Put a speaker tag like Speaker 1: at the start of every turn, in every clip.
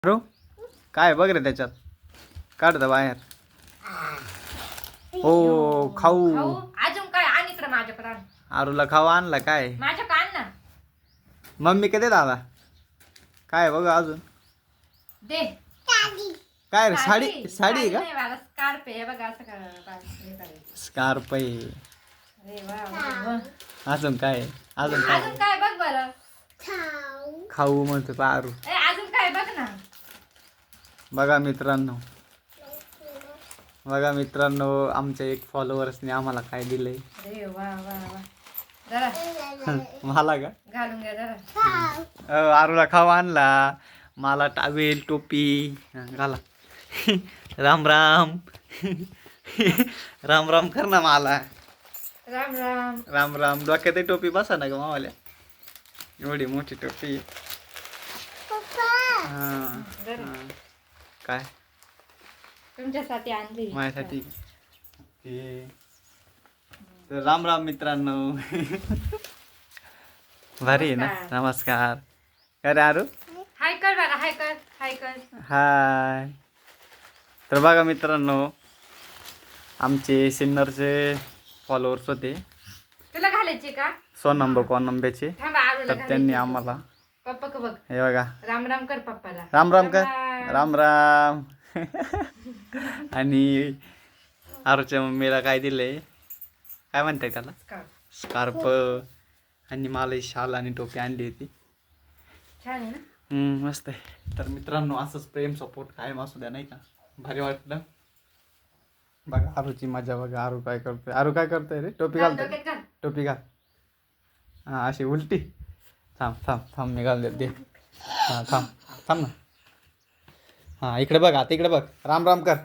Speaker 1: अरे काय बघ रे त्याच्यात काढता बाहेर. ओ खाऊ.
Speaker 2: अजून काय आण इकडे माझ्याकडे आण.
Speaker 1: आरूला खाऊ आणला काय
Speaker 2: माझ्याकडे आण ना.
Speaker 1: मम्मी कधी दादा काय बघ अजून
Speaker 2: दे
Speaker 1: काय रे साडी साडी आहे का
Speaker 2: नाही मला स्कार्फ आहे बघा असं करायचं.
Speaker 1: स्कार्फ आहे.
Speaker 2: अरे वा.
Speaker 1: अजून काय अजून
Speaker 2: अजून
Speaker 1: काय
Speaker 2: काय बघ बरं.
Speaker 1: खाऊ म्हणतो तो आरू.
Speaker 2: ए अजून काय बघ ना.
Speaker 1: बघा मित्रांनो आमच्या एक फॉलोअर्सने आम्हाला काय दिलंय.
Speaker 2: अरे वा वा वा. जरा
Speaker 1: मला का
Speaker 2: घालून घ्या जरा.
Speaker 1: आरूला खाऊ आणला. मला टावेल टोपी घाला. राम राम राम राम कर ना मला.
Speaker 2: राम राम.
Speaker 1: राम राम डोक्यात टोपी बसा ना ग मावाल्या. एवढी मोठी टोपी. हा
Speaker 2: जरा
Speaker 1: काय
Speaker 2: तुमच्यासाठी आणली.
Speaker 1: माझ्यासाठी तर राम राम मित्रांनो. भारी आहे ना. नमस्कार काय रे आरू.
Speaker 2: हाय कर बरं. हाय कर. हाय कर.
Speaker 1: हाय. तर बघा मित्रांनो आमचे सिन्नरचे फॉलोअर्स होते
Speaker 2: तुला घालायची का.
Speaker 1: सोनंब कोनंब्याचे.
Speaker 2: थांबा आरूला
Speaker 1: तर त्यांनी
Speaker 2: घालायची.
Speaker 1: आम्हाला
Speaker 2: पप्पा का बघ.
Speaker 1: हे बघा
Speaker 2: राम राम कर पप्पाला.
Speaker 1: राम राम कर. राम राम. आणि आरूच्या मम्मीला काय दिलंय काय म्हणताय त्याला
Speaker 2: स्कार्फ.
Speaker 1: स्कार्फ. आणि मला ही शाल आणि टोपी आणली होती.
Speaker 2: छान आहे ना.
Speaker 1: मस्त आहे. तर मित्रांनो असंच प्रेम सपोर्ट कायम असू द्या नाही का. भारी वाटलं. बघा आरूची मजा बघा. आरू काय करतोय. आरू काय करतोय रे. टोपी
Speaker 2: घाल,
Speaker 1: घालतोय.
Speaker 2: डोक्यात घाल.
Speaker 1: टोपी घाल. हा अशी उलटी. थांब थांब थांब मी घाल दे. हा थांब थांब ना. हा इकडे बघ आता इकडे बघ. राम राम कर.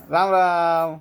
Speaker 1: राम राम.